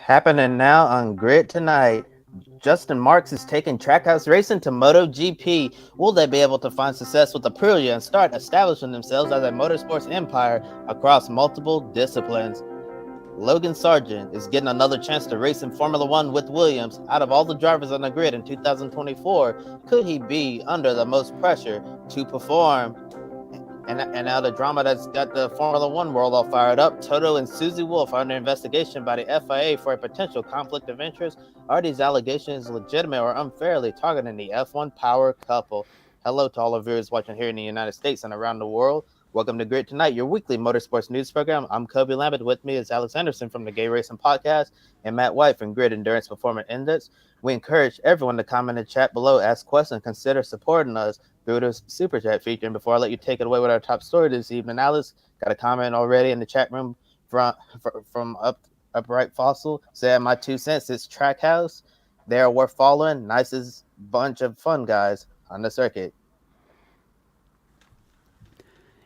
Happening now on Grid Tonight. Justin Marks is taking Trackhouse Racing to MotoGP. Will they be able to find success with Aprilia and start establishing themselves as a motorsports empire across multiple disciplines? Logan Sargent is getting another chance to race in Formula One with Williams. Out of all the drivers on the grid in 2024, could he be under the most pressure to perform? And now the drama that's got the Formula One world all fired up. Toto and Susie Wolff are under investigation by the FIA for a potential conflict of interest. Are these allegations legitimate or unfairly targeting the F1 power couple? Hello to all our viewers watching here in the United States and around the world. Welcome to Grid Tonight, your weekly motorsports news program. I'm Kobe Lambert. With me is Alex Anderson from the Gay Racing Podcast and Matt White from Grid Endurance Performance Index. We encourage everyone to comment in the chat below, ask questions, consider supporting us through this super chat feature. And before I let you take it away with our top story this evening, Alice, got a comment already in the chat room from Upright Fossil. Said, my 2 cents is Trackhouse. They're worth following. Nicest bunch of fun guys on the circuit.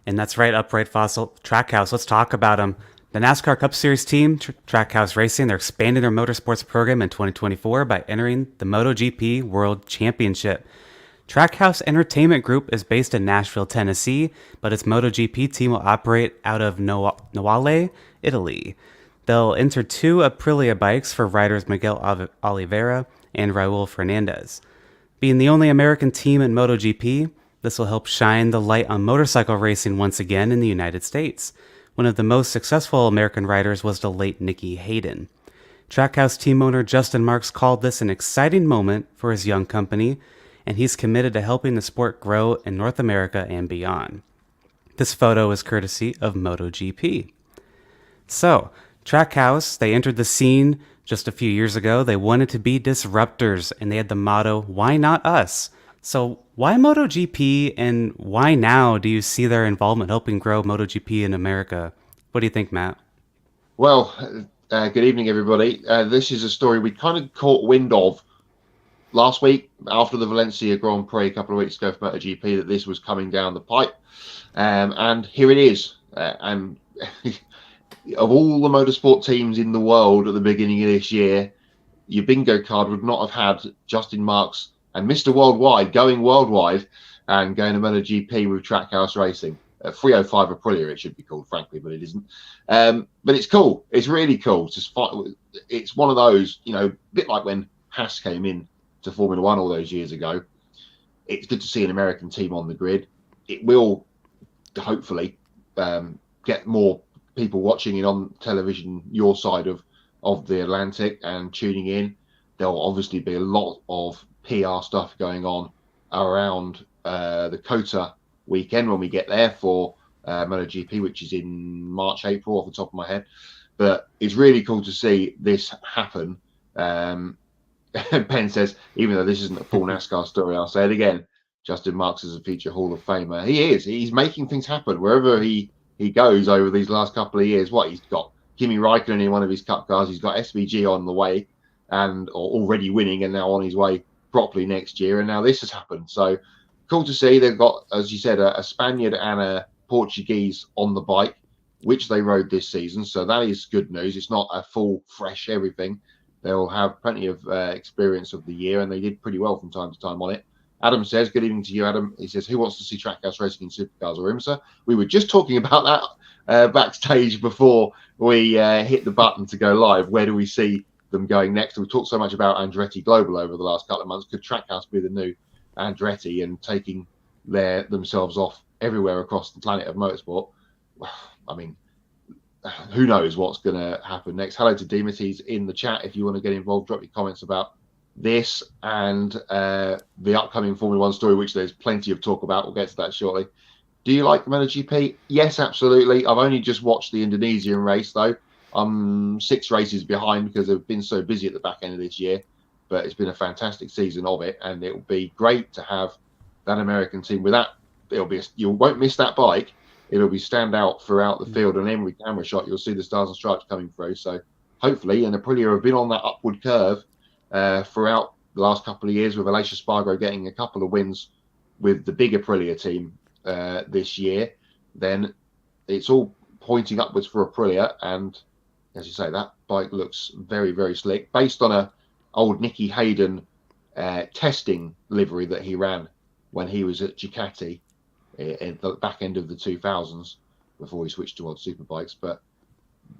And that's right, Upright Fossil. Trackhouse, let's talk about them. The NASCAR Cup Series team, Trackhouse Racing, they're expanding their motorsports program in 2024 by entering the MotoGP World Championship. Trackhouse Entertainment Group is based in Nashville, Tennessee, but its MotoGP team will operate out of Noale, Italy. They'll enter 2 Aprilia bikes for riders Miguel Oliveira and Raúl Fernández. Being the only American team in MotoGP, this will help shine the light on motorcycle racing once again in the United States. One of the most successful American riders was the late Nicky Hayden. Trackhouse team owner Justin Marks called this an exciting moment for his young company, and he's committed to helping the sport grow in North America and beyond. This photo is courtesy of MotoGP. So, Trackhouse, they entered the scene just a few years ago. They wanted to be disruptors, and they had the motto, "Why not us?" So, why MotoGP, and why now do you see their involvement helping grow MotoGP in America? What do you think, Matt? Well, good evening, everybody. This is a story we kind of caught wind of last week after the Valencia Grand Prix a couple of weeks ago for MotoGP, that this was coming down the pipe. And here it is. And of all the motorsport teams in the world at the beginning of this year, your bingo card would not have had Justin Marks and Mr. Worldwide going worldwide and going to MotoGP with Trackhouse Racing. 305 Aprilia, it should be called, frankly, but it isn't. But it's cool. It's really cool. It's one of those, a bit like when Haas came in to Formula One all those years ago. It's good to see an American team on the grid. It will hopefully get more people watching it on television, your side of the Atlantic, and tuning in. There'll obviously be a lot of PR stuff going on around the COTA weekend when we get there for MotoGP, which is in March, April, off the top of my head. But it's really cool to see this happen. Ben says, even though this isn't a full NASCAR story, I'll say it again, Justin Marks is a future Hall of Famer. He is. He's making things happen wherever he goes over these last couple of years. He's got Kimi Raikkonen in one of his cup cars. He's got SVG on the way or already winning and now on his way properly next year. And now this has happened. So cool to see. They've got, as you said, a Spaniard and a Portuguese on the bike, which they rode this season. So that is good news. It's not a full, fresh everything. They'll have plenty of experience of the year, and they did pretty well from time to time on it. Adam says, good evening to you, Adam. He says, who wants to see Trackhouse Racing in supercars or IMSA? We were just talking about that backstage before we hit the button to go live. Where do we see them going next? We've talked so much about Andretti Global over the last couple of months. Could Trackhouse be the new Andretti and taking themselves off everywhere across the planet of motorsport? I mean, who knows what's going to happen next. Hello to Demetes in the chat. If you want to get involved, drop your comments about this and the upcoming Formula One story, which there's plenty of talk about. We'll get to that shortly. Do you like the MotoGP? Yes, absolutely. I've only just watched the Indonesian race, though. I'm 6 races behind because they've been so busy at the back end of this year. But it's been a fantastic season of it, and it will be great to have that American team. With that, you won't miss that bike. It'll be stand out throughout the field, and every camera shot you'll see the stars and stripes coming through. So hopefully, and Aprilia have been on that upward curve throughout the last couple of years, with Aleix Espargaro getting a couple of wins with the big Aprilia team this year. Then it's all pointing upwards for Aprilia, and as you say, that bike looks very, very slick, based on a old Nicky Hayden testing livery that he ran when he was at Ducati in the back end of the 2000s before he switched to old superbikes. But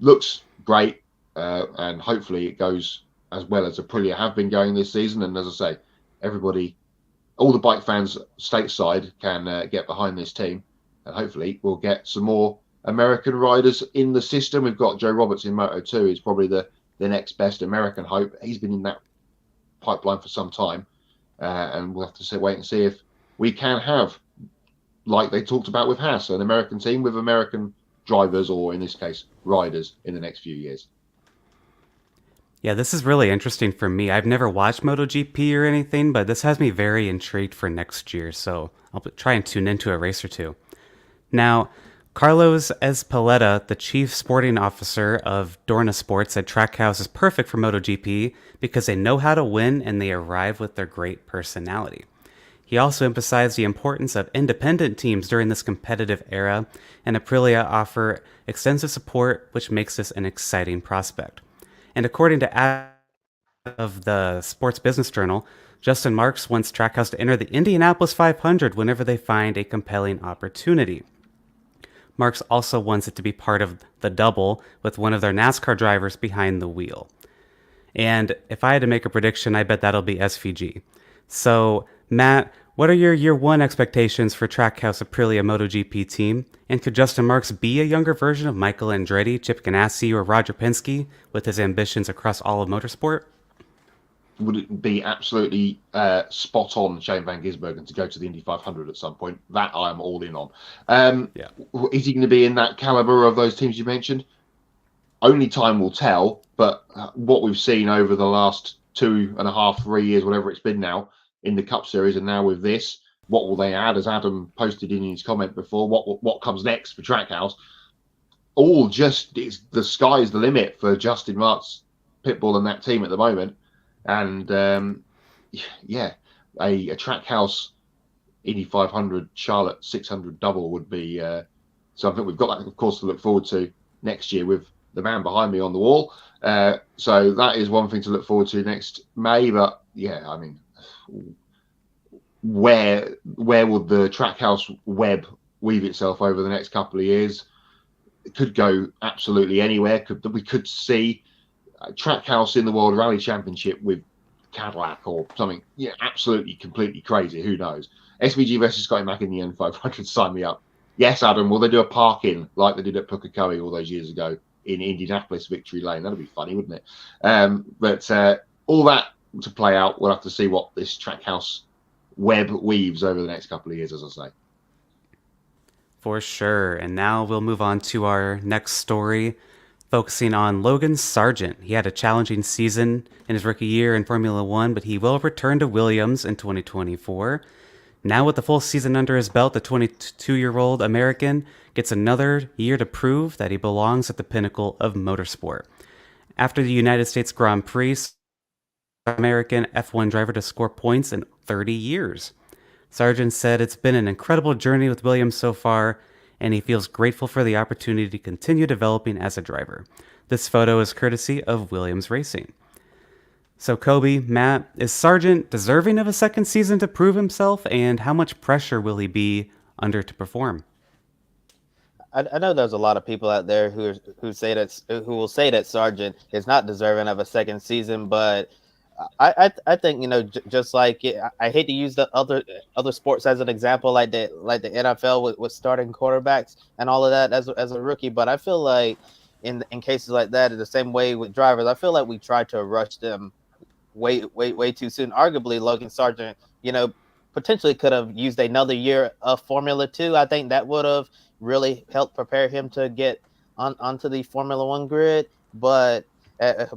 looks great, and hopefully it goes as well as Aprilia have been going this season. And as I say, everybody, all the bike fans stateside can get behind this team, and hopefully we'll get some more American riders in the system. We've got Joe Roberts in Moto2. He's probably the next best American hope. He's been in that pipeline for some time, and we'll have to wait and see if we can have, like they talked about with Haas, an American team with American drivers, or in this case, riders, in the next few years. Yeah, this is really interesting for me. I've never watched MotoGP or anything, but this has me very intrigued for next year, so I'll try and tune into a race or two. Now, Carlos Ezpeleta, the chief sporting officer of Dorna Sports, said Trackhouse is perfect for MotoGP because they know how to win and they arrive with their great personality. He also emphasized the importance of independent teams during this competitive era, and Aprilia offer extensive support, which makes this an exciting prospect. And according to Adam of the Sports Business Journal, Justin Marks wants Trackhouse to enter the Indianapolis 500 whenever they find a compelling opportunity. Marks also wants it to be part of the double with one of their NASCAR drivers behind the wheel. And if I had to make a prediction, I bet that'll be SVG. So, Matt, what are your year one expectations for Trackhouse Aprilia MotoGP team? And could Justin Marks be a younger version of Michael Andretti, Chip Ganassi, or Roger Penske with his ambitions across all of motorsport? Would it be absolutely spot on Shane Van Gisbergen to go to the Indy 500 at some point? That I'm all in on. Yeah. Is he going to be in that caliber of those teams you mentioned? Only time will tell, but what we've seen over the last 2.5, 3 years, whatever it's been now, in the Cup Series and now with this, what will they add? As Adam posted in his comment before, what comes next for Trackhouse? All just, the sky's the limit for Justin Marks, Pitbull, and that team at the moment. And yeah, a Trackhouse Indy 500 Charlotte 600 double would be something we've got, of course, to look forward to next year with the man behind me on the wall. So that is one thing to look forward to next May. But yeah, I mean, where would the Trackhouse web weave itself over the next couple of years? It could go absolutely anywhere. We could see Trackhouse in the World Rally Championship with Cadillac or something. Yeah, absolutely, completely crazy. Who knows? SVG versus Scotty Mack in the N500. Sign me up. Yes, Adam. Will they do a park-in like they did at Pukekohe all those years ago in Indianapolis Victory Lane? That'd be funny, wouldn't it? But all that to play out. We'll have to see what this Trackhouse web weaves over the next couple of years, as I say. For sure. And now we'll move on to our next story, focusing on Logan Sargent. He had a challenging season in his rookie year in Formula One, but he will return to Williams in 2024. Now with the full season under his belt, the 22-year-old American gets another year to prove that he belongs at the pinnacle of motorsport. After the United States Grand Prix, American F1 driver to score points in 30 years. Sargent said it's been an incredible journey with Williams so far, and he feels grateful for the opportunity to continue developing as a driver. This photo is courtesy of Williams Racing. So Kobe, Matt, is Sargent deserving of a second season to prove himself, and how much pressure will he be under to perform? I know there's a lot of people out there who will say that Sargent is not deserving of a second season, but I think, just like I hate to use the other sports as an example, like the NFL with starting quarterbacks and all of that as a rookie, but I feel like in cases like that, the same way with drivers, I feel like we try to rush them way too soon. Arguably, Logan Sargent, potentially could have used another year of Formula 2. I think that would have really helped prepare him to get onto the Formula 1 grid, but at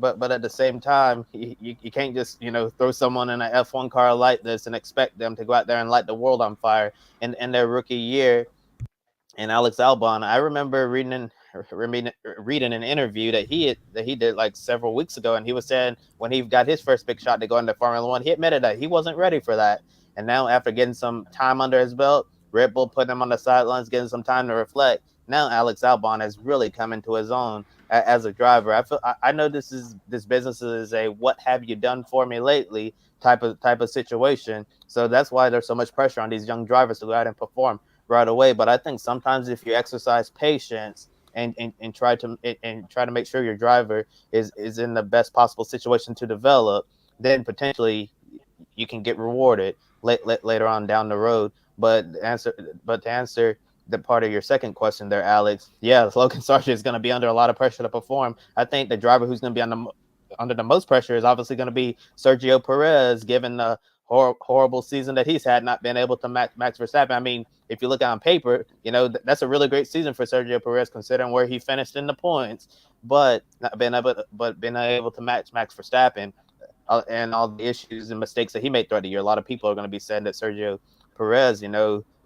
the same time, you can't just throw someone in an F1 car like this and expect them to go out there and light the world on fire in their rookie year. And Alex Albon, I remember reading an interview that he did like several weeks ago, and he was saying when he got his first big shot to go into Formula 1, he admitted that he wasn't ready for that. And now, after getting some time under his belt, Red Bull put him on the sidelines, getting some time to reflect. now Alex Albon has really come into his own as a driver. I know this business is a what have you done for me lately type of situation. So that's why there's so much pressure on these young drivers to go out and perform right away. But I think sometimes if you exercise patience and try to make sure your driver is in the best possible situation to develop, then potentially you can get rewarded later on down the road. But to answer the part of your second question there, Alex, yeah, Logan Sargent is going to be under a lot of pressure to perform. I think the driver who's going to be under the most pressure is obviously going to be Sergio Perez, given the horrible season that he's had, not being able to match Max Verstappen. I mean, if you look on paper, that's a really great season for Sergio Perez considering where he finished in the points, but not being able to match Max Verstappen and all the issues and mistakes that he made throughout the year. A lot of people are going to be saying that Sergio Perez,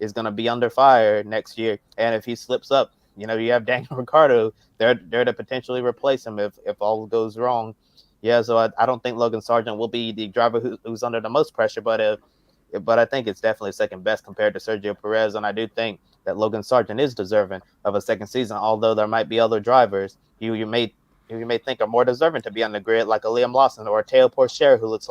is going to be under fire next year, and if he slips up, you have Daniel Ricciardo there to potentially replace him if all goes wrong. Yeah, so I don't think Logan Sargent will be the driver who's under the most pressure, but I think it's definitely second best compared to Sergio Perez, and I do think that Logan Sargent is deserving of a second season. Although there might be other drivers you may think are more deserving to be on the grid, like a Liam Lawson or a Teo Porcher, who looks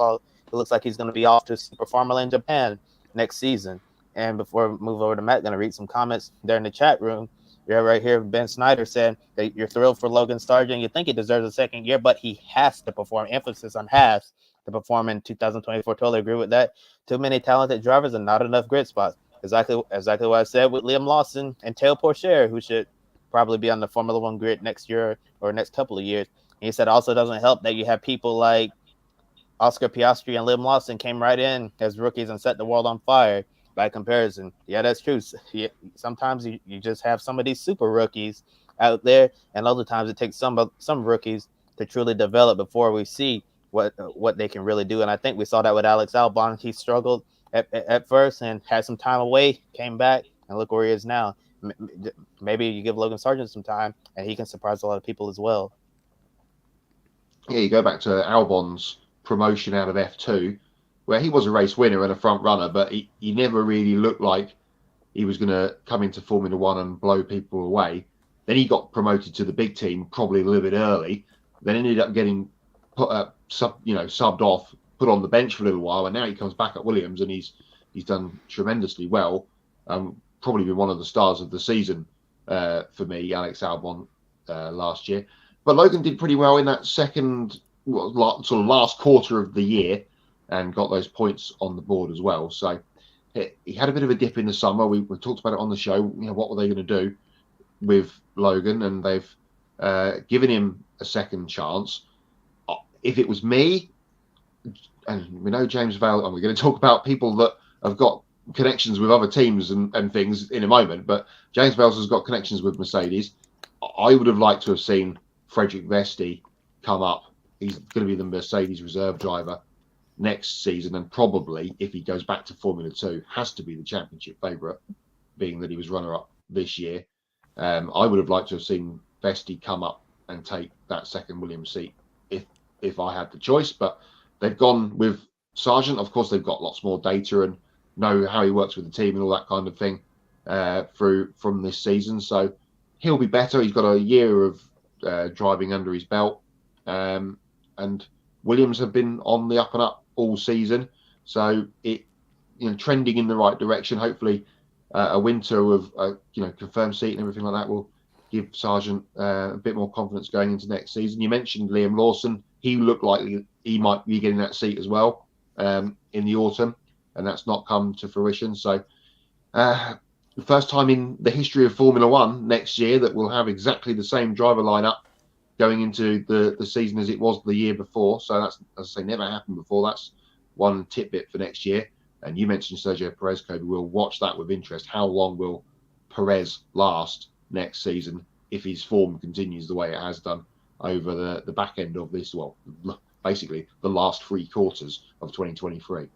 like he's going to be off to Super Formula in Japan next season. And before we move over to Matt, going to read some comments there in the chat room. Yeah, right here, Ben Snyder said that you're thrilled for Logan Sargent. You think he deserves a second year, but he has to perform. Emphasis on has to perform in 2024. Totally agree with that. Too many talented drivers and not enough grid spots. Exactly what I said with Liam Lawson and Teo Porcher, who should probably be on the Formula One grid next year or next couple of years. And he said also doesn't help that you have people like Oscar Piastri and Liam Lawson came right in as rookies and set the world on fire. By comparison, yeah, that's true. Sometimes you just have some of these super rookies out there, and other times it takes some rookies to truly develop before we see what they can really do. And I think we saw that with Alex Albon. He struggled at first and had some time away, came back, and look where he is now. Maybe you give Logan Sargent some time, and he can surprise a lot of people as well. Yeah, you go back to Albon's promotion out of F2, where he was a race winner and a front runner, but he never really looked like he was going to come into Formula One and blow people away. Then he got promoted to the big team probably a little bit early, then ended up getting subbed off, put on the bench for a little while, and now he comes back at Williams and he's done tremendously well. Probably been one of the stars of the season for me, Alex Albon, last year. But Logan did pretty well in that second sort of last quarter of the year, and got those points on the board as well. So he had a bit of a dip in the summer. We talked about it on the show. What were they going to do with Logan? And they've given him a second chance. If it was me, and we know James Vale, and we're going to talk about people that have got connections with other teams and things in a moment, but James Vale has got connections with Mercedes. I would have liked to have seen Frederick Vesti come up. He's going to be the Mercedes reserve driver next season, and probably, if he goes back to Formula 2, has to be the championship favourite, being that he was runner-up this year. I would have liked to have seen Vesti come up and take that second Williams seat if I had the choice, but they've gone with Sargent. Of course, they've got lots more data and know how he works with the team and all that kind of thing from this season, so he'll be better. He's got a year of driving under his belt, and Williams have been on the up and up all season, so it trending in the right direction. Hopefully, a winter of confirmed seat and everything like that will give Sargent a bit more confidence going into next season. You mentioned Liam Lawson; he looked like he might be getting that seat as well in the autumn, and that's not come to fruition. So, the first time in the history of Formula One next year that we'll have exactly the same driver lineup going into the season as it was the year before. So that's, as I say, never happened before. That's one tidbit for next year. And you mentioned Sergio Perez, Kobe. We'll watch that with interest. How long will Perez last next season if his form continues the way it has done over the back end of this, well, basically the last three quarters of 2023.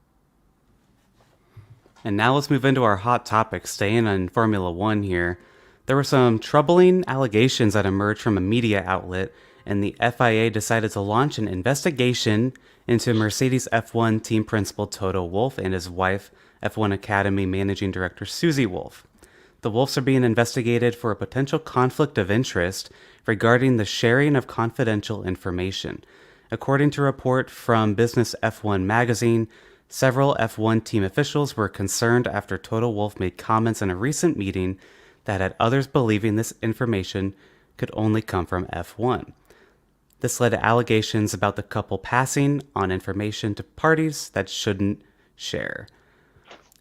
And now let's move into our hot topic, staying on Formula One here. There were some troubling allegations that emerged from a media outlet, and the FIA decided to launch an investigation into Mercedes F1 team principal Toto Wolff and his wife, F1 Academy Managing Director Susie Wolff. The Wolffs are being investigated for a potential conflict of interest regarding the sharing of confidential information. According to a report from Business F1 magazine, several F1 team officials were concerned after Toto Wolff made comments in a recent meeting that had others believing this information could only come from F1. This led to allegations about the couple passing on information to parties that shouldn't share.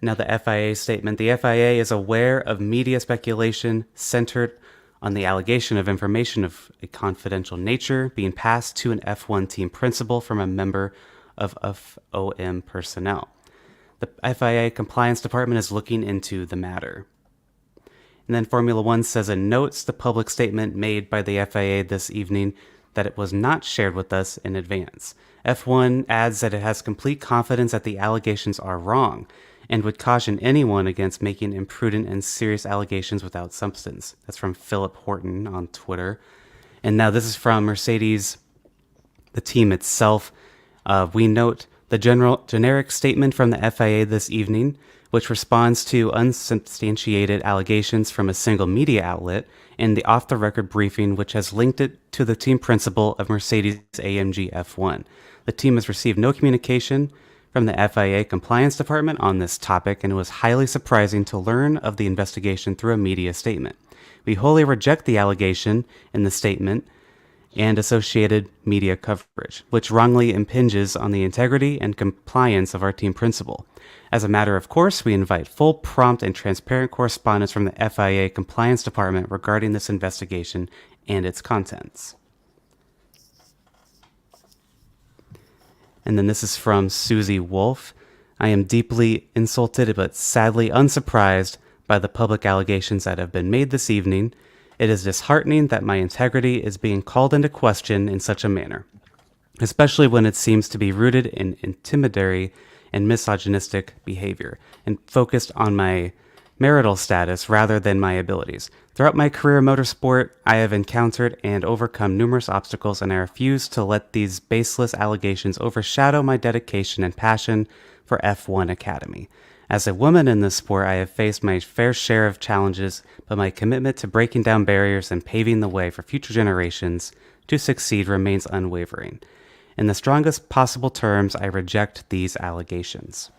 Now, the FIA statement. The FIA is aware of media speculation centered on the allegation of information of a confidential nature being passed to an F1 team principal from a member of FOM personnel. The FIA Compliance Department is looking into the matter. And then Formula One says it notes the public statement made by the FIA this evening that it was not shared with us in advance. F1 adds that it has complete confidence that the allegations are wrong and would caution anyone against making imprudent and serious allegations without substance. That's from Philip Horton on Twitter. And now this is from Mercedes, the team itself. We note the generic statement from the FIA this evening, which responds to unsubstantiated allegations from a single media outlet, and the off-the-record briefing, which has linked it to the team principal of Mercedes-AMG F1. The team has received no communication from the FIA Compliance Department on this topic, and it was highly surprising to learn of the investigation through a media statement. We wholly reject the allegation in the statement and associated media coverage, which wrongly impinges on the integrity and compliance of our team principal. As a matter of course, we invite full, prompt, and transparent correspondence from the FIA Compliance Department regarding this investigation and its contents. And then this is from Susie Wolff. I am deeply insulted but sadly unsurprised by the public allegations that have been made this evening. It is disheartening that my integrity is being called into question in such a manner, especially when it seems to be rooted in intimidatory and misogynistic behavior and focused on my marital status rather than my abilities. Throughout my career in motorsport, I have encountered and overcome numerous obstacles, and I refuse to let these baseless allegations overshadow my dedication and passion for F1 Academy. As a woman in this sport, I have faced my fair share of challenges, but my commitment to breaking down barriers and paving the way for future generations to succeed remains unwavering. In the strongest possible terms, I reject these allegations.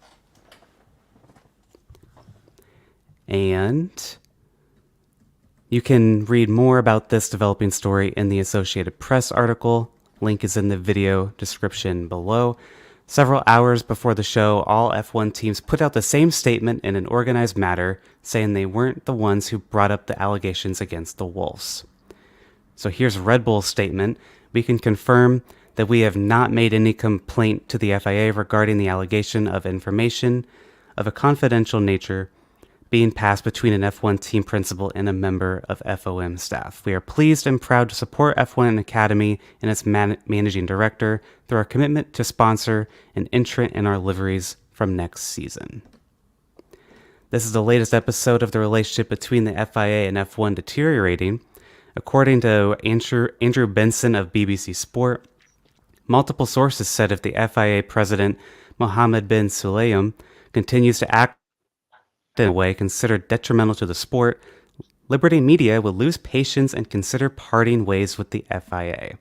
And you can read more about this developing story in the Associated Press article. Link is in the video description below. Several hours before the show, all F1 teams put out the same statement in an organized manner, saying they weren't the ones who brought up the allegations against the Wolffs. So here's Red Bull's statement. We can confirm that we have not made any complaint to the FIA regarding the allegation of information of a confidential nature being passed between an F1 team principal and a member of FOM staff. We are pleased and proud to support F1 Academy and its managing director through our commitment to sponsor an entrant in our liveries from next season. This is the latest episode of the relationship between the FIA and F1 deteriorating. According to Andrew Benson of BBC Sport, multiple sources said if the FIA president, Mohammed bin Sulayem, continues to act in a way considered detrimental to the sport, Liberty Media would lose patience and consider parting ways with the FIA.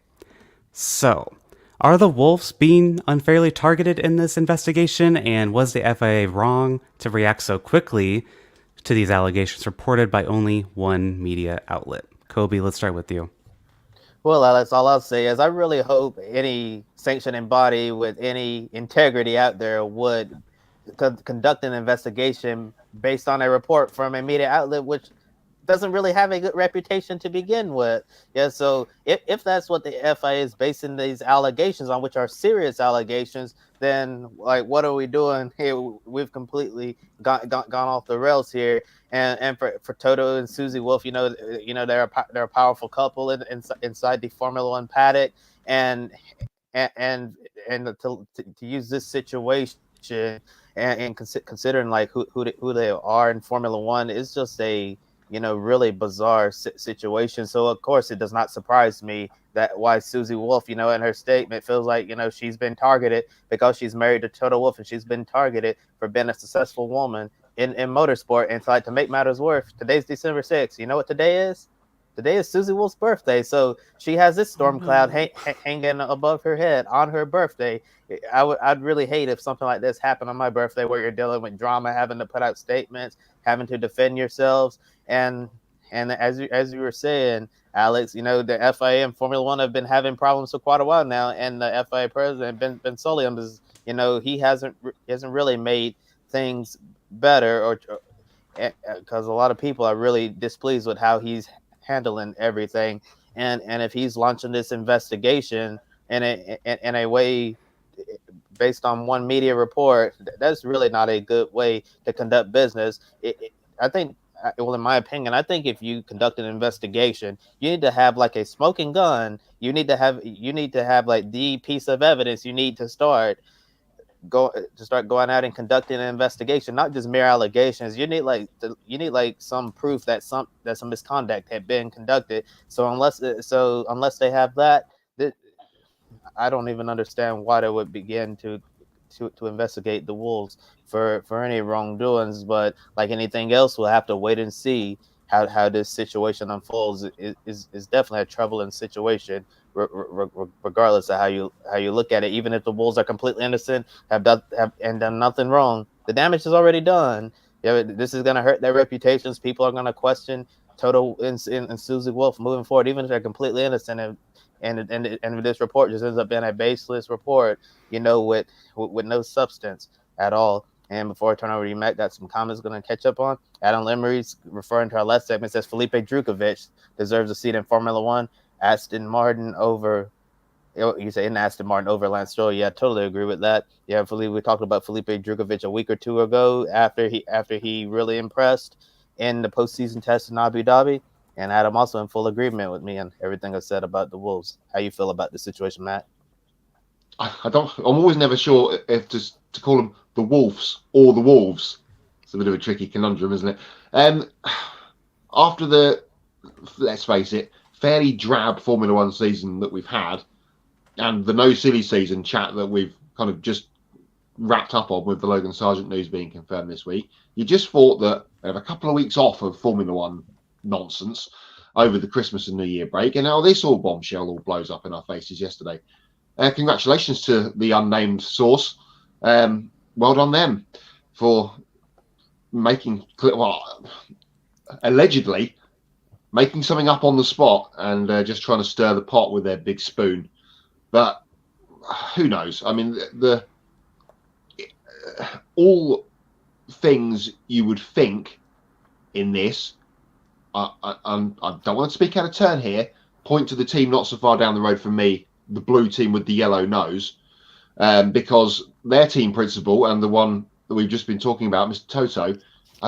So, are the Wolffs being unfairly targeted in this investigation, and was the FIA wrong to react so quickly to these allegations reported by only one media outlet? Kobe, let's start with you. Well, Alex, all I'll say is I really hope any sanctioning body with any integrity out there would conduct an investigation based on a report from a media outlet which doesn't really have a good reputation to begin with. Yeah, so if that's what the FIA is basing these allegations on, which are serious allegations, then like what are we doing here? We've completely gone off the rails here. And for Toto and Susie Wolff, they're a powerful couple inside the Formula One paddock, and to use this situation and considering like who they are in Formula One is just a really bizarre situation. So of course it does not surprise me that why Susie Wolff, in her statement feels like she's been targeted because she's married to Toto Wolff, and she's been targeted for being a successful woman in motorsport. And so, like, to make matters worse, today's December 6th. You know what today is? Today is Susie Wolff's birthday, so she has this storm cloud hanging above her head on her birthday. I'd really hate if something like this happened on my birthday, where you're dealing with drama, having to put out statements, having to defend yourselves, and as you were saying, Alex, you know, the FIA and Formula One have been having problems for quite a while now, and the FIA president Ben Solium is, you know, he hasn't really made things better, or because a lot of people are really displeased with how he's handling everything, and if he's launching this investigation in a way based on one media report, that's really not a good way to conduct business. I think, well, in my opinion, I think if you conduct an investigation, you need to have like a smoking gun. You need to have like the piece of evidence. You need to start going out and conducting an investigation, not just mere allegations. You need like some proof that some misconduct had been conducted. So unless they have that, I don't even understand why they would begin to investigate the Wolves for any wrongdoings. But like anything else, we'll have to wait and see how this situation unfolds. Is definitely a troubling situation, regardless of how you look at it. Even if the Wolves are completely innocent, have done nothing wrong, the damage is already done. Yeah, this is going to hurt their reputations. People are going to question Toto and Susie Wolff moving forward, even if they're completely innocent. And this report just ends up being a baseless report, you know, with no substance at all. And before I turn over to you, Matt, got some comments going to catch up on. Adam Lemery's referring to our last segment, says Felipe Drukovich deserves a seat in Formula One. Aston Martin over, you say in Aston Martin over Lance Stroll. Yeah, I totally agree with that. Yeah, we talked about Felipe Drukovich a week or two ago after he really impressed in the postseason test in Abu Dhabi. And Adam also in full agreement with me and everything I said about the Wolves. How you feel about the situation, Matt? I'm always never sure if to call them the Wolves or the Wolves. It's a bit of a tricky conundrum, isn't it? After the, let's face it, fairly drab Formula One season that we've had, and the no silly season chat that we've kind of just wrapped up on with the Logan Sargent news being confirmed this week, you just thought that they have a couple of weeks off of Formula One nonsense over the Christmas and New Year break, and now this all bombshell all blows up in our faces yesterday. Congratulations to the unnamed source. Well done them for allegedly making something up on the spot and just trying to stir the pot with their big spoon. But who knows? I mean, all things you would think in this, I don't want to speak out of turn here, point to the team not so far down the road from me, the blue team with the yellow nose, because their team principal and the one that we've just been talking about, Mr. Toto,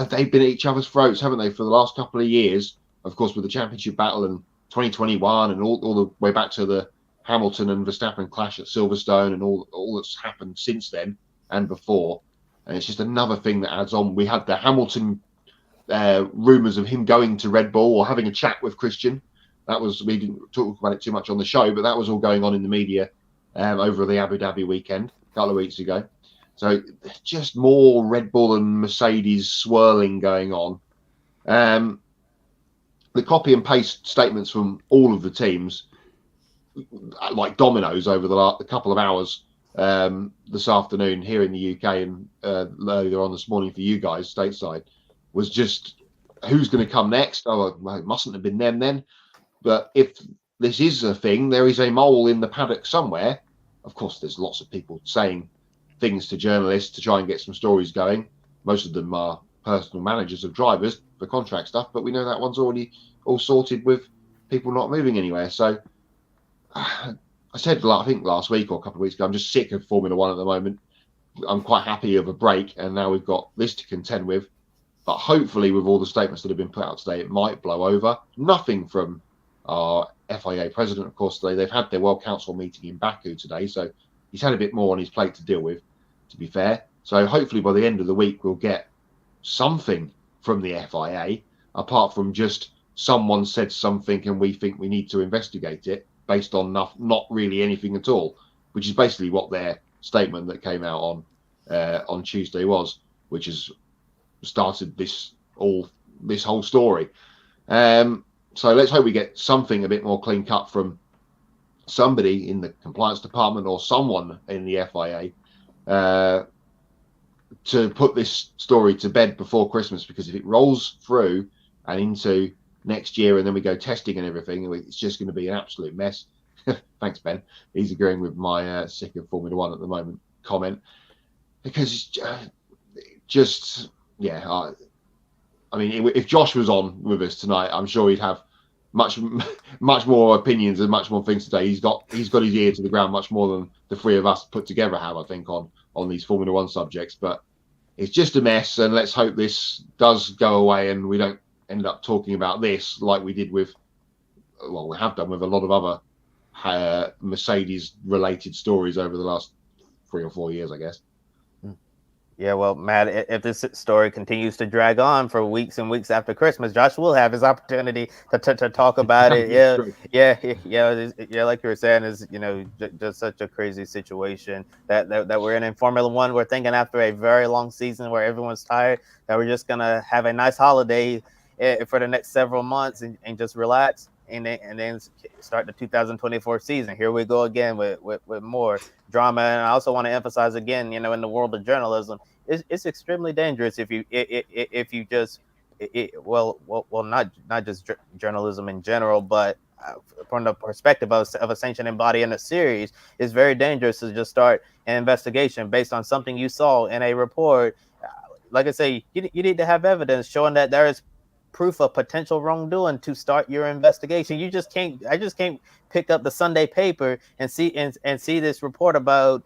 they've been at each other's throats, haven't they, for the last couple of years, of course, with the championship battle in 2021 and all the way back to the Hamilton and Verstappen clash at Silverstone and all that's happened since then and before. And it's just another thing that adds on. We had the Hamilton rumours of him going to Red Bull or having a chat with Christian. We didn't talk about it too much on the show, but that was all going on in the media over the Abu Dhabi weekend a couple of weeks ago. So just more Red Bull and Mercedes swirling going on. The copy and paste statements from all of the teams, like dominoes over the couple of hours this afternoon here in the UK and earlier on this morning for you guys stateside, was just who's going to come next. Oh, well, it mustn't have been them then. But if this is a thing, there is a mole in the paddock somewhere. Of course, there's lots of people saying things to journalists to try and get some stories going. Most of them are personal managers of drivers for contract stuff, but we know that one's already all sorted with people not moving anywhere. So I said, I think last week or a couple of weeks ago, I'm just sick of Formula One at the moment. I'm quite happy of a break, and now we've got this to contend with. But hopefully, with all the statements that have been put out today, it might blow over. Nothing from our FIA president, of course, today. They've had their World Council meeting in Baku today, so he's had a bit more on his plate to deal with, to be fair. So hopefully by the end of the week, we'll get something from the FIA, apart from just someone said something and we think we need to investigate it based on not really anything at all, which is basically what their statement that came out on Tuesday was, which is started this whole story. So let's hope we get something a bit more clean cut from somebody in the compliance department or someone in the FIA to put this story to bed before Christmas, because if it rolls through and into next year and then we go testing and everything, it's just going to be an absolute mess. Thanks, Ben. He's agreeing with my sick of Formula One at the moment comment, because I mean, if Josh was on with us tonight, I'm sure he'd have much more opinions and much more things to say. He's got his ear to the ground much more than the three of us put together have, I think, on these Formula One subjects. But it's just a mess, and let's hope this does go away and we don't end up talking about this like we did we have done with a lot of other Mercedes-related stories over the last 3 or 4 years, I guess. Yeah, well, Matt, if this story continues to drag on for weeks and weeks after Christmas, Josh will have his opportunity to talk about it. Yeah. Like you were saying, is just such a crazy situation that we're in Formula One. We're thinking after a very long season where everyone's tired that we're just gonna have a nice holiday for the next several months and just relax. And then start the 2024 season. Here we go again with more drama. And I also want to emphasize again, in the world of journalism, it's extremely dangerous if you just not just journalism in general, but from the perspective of a sanctioning body in a series, it's very dangerous to just start an investigation based on something you saw in a report. Like I say, you need to have evidence showing that there is proof of potential wrongdoing to start your investigation. I just can't pick up the Sunday paper and see this report about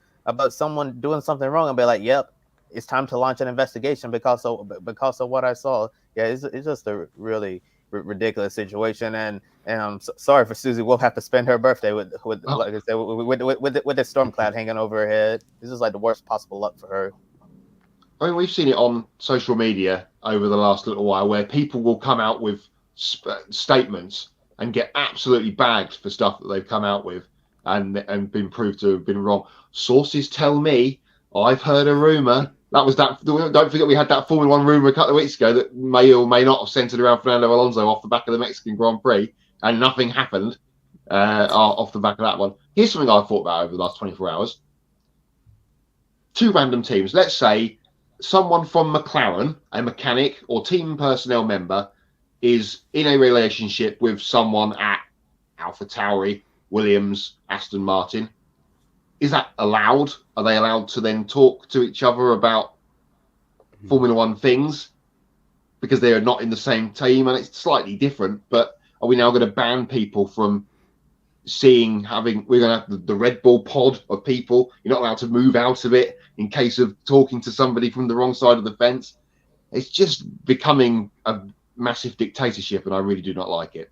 someone doing something wrong and be like, yep, it's time to launch an investigation because of what I saw. Yeah, it's just a really ridiculous situation, and I'm sorry for Susie. We'll have to spend her birthday with like I said, with this storm cloud hanging over her head. This is like the worst possible luck for her. I mean, we've seen it on social media over the last little while where people will come out with statements and get absolutely bagged for stuff that they've come out with and been proved to have been wrong. Sources tell me, I've heard a rumour. That was that. Don't forget we had that Formula One rumour a couple of weeks ago that may or may not have centred around Fernando Alonso off the back of the Mexican Grand Prix, and nothing happened off the back of that one. Here's something I've thought about over the last 24 hours. 2 random teams. Let's say someone from McLaren, a mechanic or team personnel member, is in a relationship with someone at AlphaTauri, Williams, Aston Martin. Is that allowed? Are they allowed to then talk to each other about Formula One things because they are not in the same team? And it's slightly different, but are we now going to ban people from we're going to have the Red Bull pod of people? You're not allowed to move out of it in case of talking to somebody from the wrong side of the fence. It's just becoming a massive dictatorship, and I really do not like it.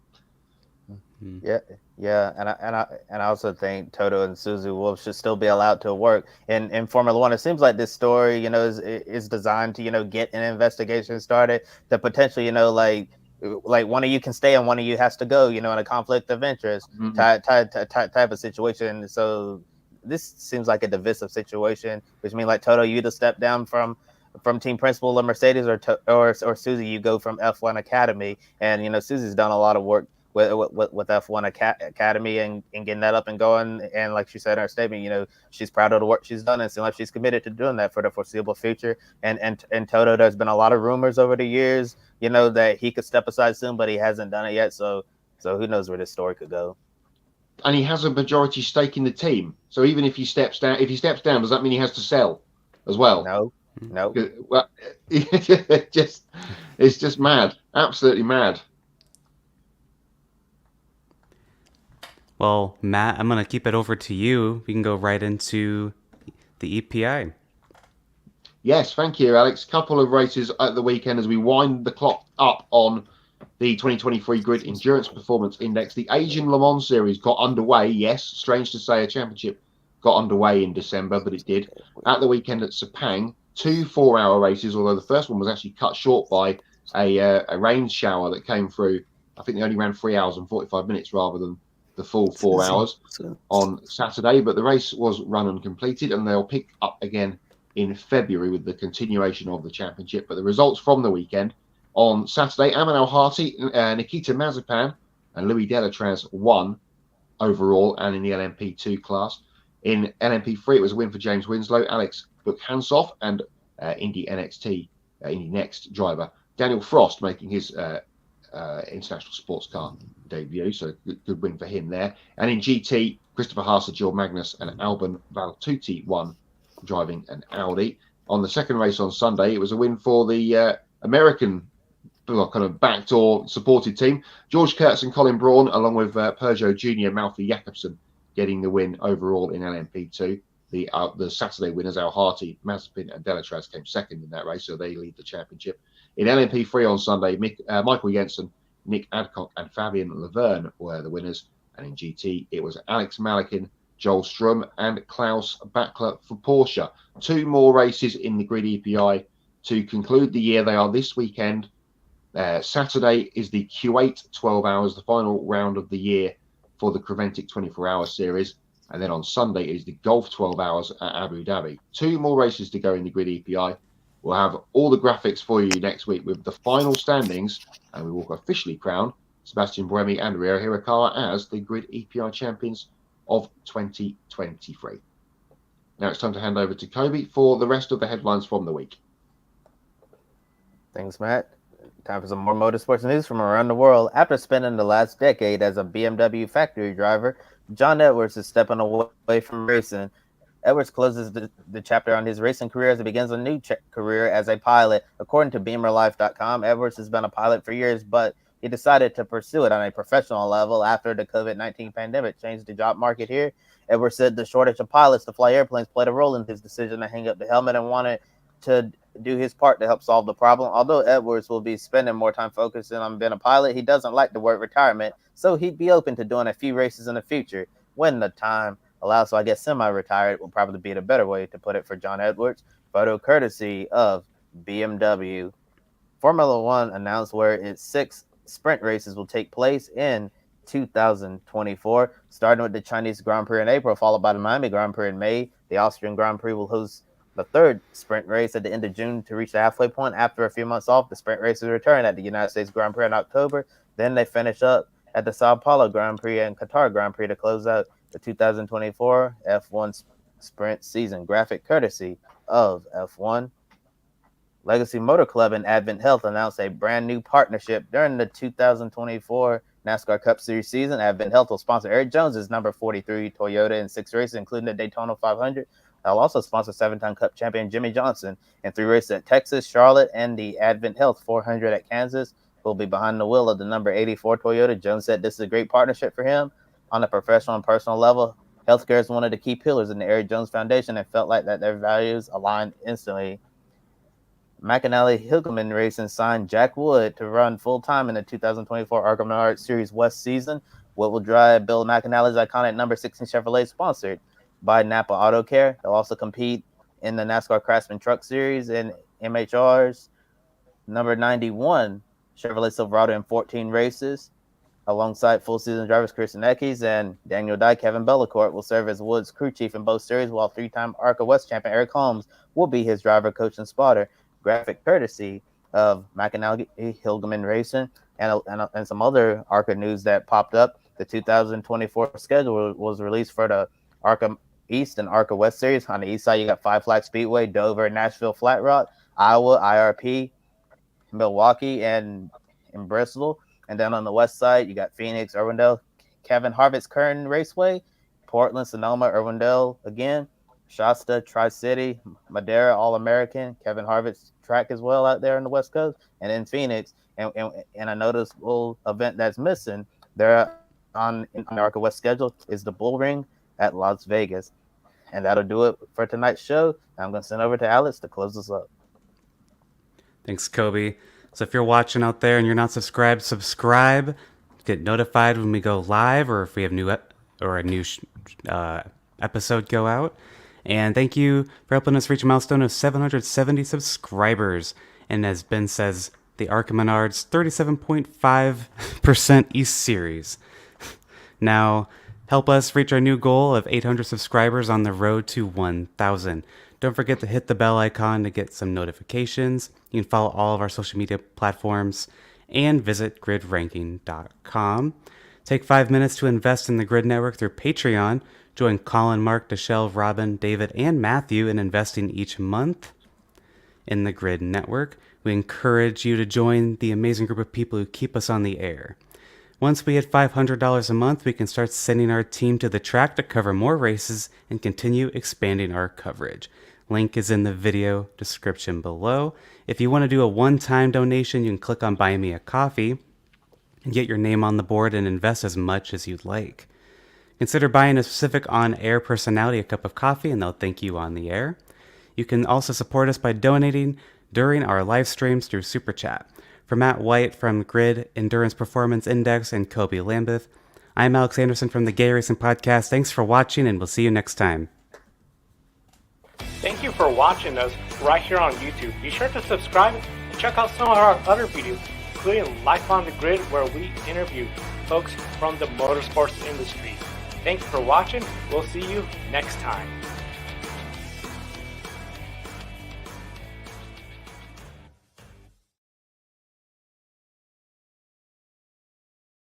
Yeah, and I also think Toto and Susie Wolff should still be allowed to work in Formula One. It seems like this story, is designed to, get an investigation started to potentially, like one of you can stay and one of you has to go, in a conflict of interest type of situation. So this seems like a divisive situation, which means like Toto, you either step down from team principal of Mercedes, or Susie, you go from F1 Academy. And Susie's done a lot of work with F1 Academy and getting that up and going. And like she said in her statement, she's proud of the work she's done and seems like she's committed to doing that for the foreseeable future. And Toto, there's been a lot of rumors over the years, that he could step aside soon, but he hasn't done it yet. So who knows where this story could go. And he has a majority stake in the team. So even if he steps down, does that mean he has to sell as well? No. Well, it's just mad. Absolutely mad. Well, Matt, I'm going to keep it over to you. We can go right into the EPI. Yes, thank you, Alex. Couple of races at the weekend as we wind the clock up on the 2023 Grid Endurance Performance Index. The Asian Le Mans Series got underway. Yes, strange to say a championship got underway in December, but it did. At the weekend at Sepang, 2 4-hour races, although the first one was actually cut short by a rain shower that came through. I think they only ran 3 hours and 45 minutes rather than the full 4 hours on Saturday, but the race was run and completed, and they'll pick up again in February with the continuation of the championship. But the results from the weekend: on Saturday, Aman Al-Hati, Nikita Mazepan, and Louis Delatraz won overall and in the LMP2 class. In LMP3, it was a win for James Winslow, Alex Bukhansov, and Indy Next driver Daniel Frost making his international sports car debut. So good win for him there. And in GT, Christopher Haase, Jill Magnus, and Alban Valtutti won, driving an Audi. On the second race on Sunday, it was a win for the American kind of backdoor supported team. George Kurtz and Colin Braun, along with Peugeot Junior Malfi Jakobsen, getting the win overall in LMP2. The Saturday winners, Al-Hati, Mazepin, and Delatraz, came second in that race, so they lead the championship. In LMP3 on Sunday, Michael Jensen, Nick Adcock, and Fabian Laverne were the winners. And in GT, it was Alex Malikin, Joel Strum, and Klaus Bachler for Porsche. 2 more races in the Grid EPI to conclude the year. They are this weekend. Saturday is the Kuwait 12 hours, the final round of the year for the Creventic 24-hour series. And then on Sunday is the Golf 12 hours at Abu Dhabi. 2 more races to go in the Grid EPI. We'll have all the graphics for you next week with the final standings, and we will officially crown Sebastian Buemi and Ryo Hirakawa as the Grid EPI champions of 2023. Now it's time to hand over to Kobe for the rest of the headlines from the week. Thanks, Matt. Time for some more motorsports news from around the world. After spending the last decade as a BMW factory driver, John Edwards is stepping away from racing. Edwards closes the chapter on his racing career as he begins a new career as a pilot. According to BeamerLife.com, Edwards has been a pilot for years, but he decided to pursue it on a professional level after the COVID-19 pandemic changed the job market here. Edwards said the shortage of pilots to fly airplanes played a role in his decision to hang up the helmet and wanted to do his part to help solve the problem. Although Edwards will be spending more time focusing on being a pilot, he doesn't like the word retirement, so he'd be open to doing a few races in the future when the time allows. So I guess semi-retired will probably be the better way to put it for John Edwards. Photo courtesy of BMW. Formula One announced where its 6 sprint races will take place in 2024, starting with the Chinese Grand Prix in April, followed by the Miami Grand Prix in May. The Austrian Grand Prix will host the 3rd sprint race at the end of June to reach the halfway point. After a few months off, the sprint races return at the United States Grand Prix in October. Then they finish up at the Sao Paulo Grand Prix and Qatar Grand Prix to close out the 2024 F1 sprint season. Graphic courtesy of F1. Legacy Motor Club and Advent Health announced a brand new partnership during the 2024 NASCAR Cup Series season. Advent Health will sponsor Eric Jones's number 43 Toyota in 6 races, including the Daytona 500. They'll also sponsor 7-time Cup champion Jimmy Johnson in 3 races at Texas, Charlotte, and the Advent Health 400 at Kansas. Will be behind the wheel of the number 84 Toyota. Jones said this is a great partnership for him on a professional and personal level. Healthcare is one of the key pillars in the Eric Jones Foundation and felt like that their values aligned instantly. McAnally Hilgeman Racing signed Jack Wood to run full-time in the 2024 ARCA Menards Series West season. Wood will drive Bill McAnally's iconic number 16 Chevrolet, sponsored by Napa Auto Care. They'll also compete in the NASCAR Craftsman Truck Series and MHR's number 91 Chevrolet Silverado in 14 races. Alongside full-season drivers Chris Eckes and Daniel Dye, Kevin Bellacourt will serve as Wood's crew chief in both series, while 3-time ARCA West champion Eric Holmes will be his driver, coach, and spotter. Graphic courtesy of McAnally Hilgeman Racing. And some other ARCA news that popped up. The 2024 schedule was released for the ARCA East and ARCA West series. On the east side, you got Five Flag Speedway, Dover, Nashville, Flat Rock, Iowa, IRP, Milwaukee, and in Bristol. And then on the west side, you got Phoenix, Irwindale, Kevin Harvick's Kern Raceway, Portland, Sonoma, Irwindale again, Shasta, Tri-City, Madera, All-American, Kevin Harvick's track as well out there on the West Coast, and in Phoenix. And a noticeable event that's missing there on the ARCA West schedule is the Bull Ring at Las Vegas. And that'll do it for tonight's show. I'm going to send over to Alex to close us up. Thanks, Kobe. So if you're watching out there and you're not subscribed, subscribe. Get notified when we go live or if we have a new episode go out. And thank you for helping us reach a milestone of 770 subscribers. And as Ben says, the ARCA Menards 37.5% East Series. Now, help us reach our new goal of 800 subscribers on the road to 1,000. Don't forget to hit the bell icon to get some notifications. You can follow all of our social media platforms and visit gridranking.com. Take 5 minutes to invest in the Grid Network through Patreon. Join Colin, Mark, Deshelle, Robin, David, and Matthew in investing each month in the Grid Network. We encourage you to join the amazing group of people who keep us on the air. Once we hit $500 a month, we can start sending our team to the track to cover more races and continue expanding our coverage. Link is in the video description below. If you want to do a one-time donation, you can click on Buy Me a Coffee and get your name on the board and invest as much as you'd like. Consider buying a specific on-air personality a cup of coffee and they'll thank you on the air. You can also support us by donating during our live streams through Super Chat. For Matt White from Grid Endurance Performance Index and Kobe Lambeth, I'm Alex Anderson from the Gay Racing Podcast. Thanks for watching and we'll see you next time. Thank you for watching us right here on YouTube. Be sure to subscribe and check out some of our other videos, including Life on the Grid, where we interview folks from the motorsports industry. Thank you for watching. We'll see you next time.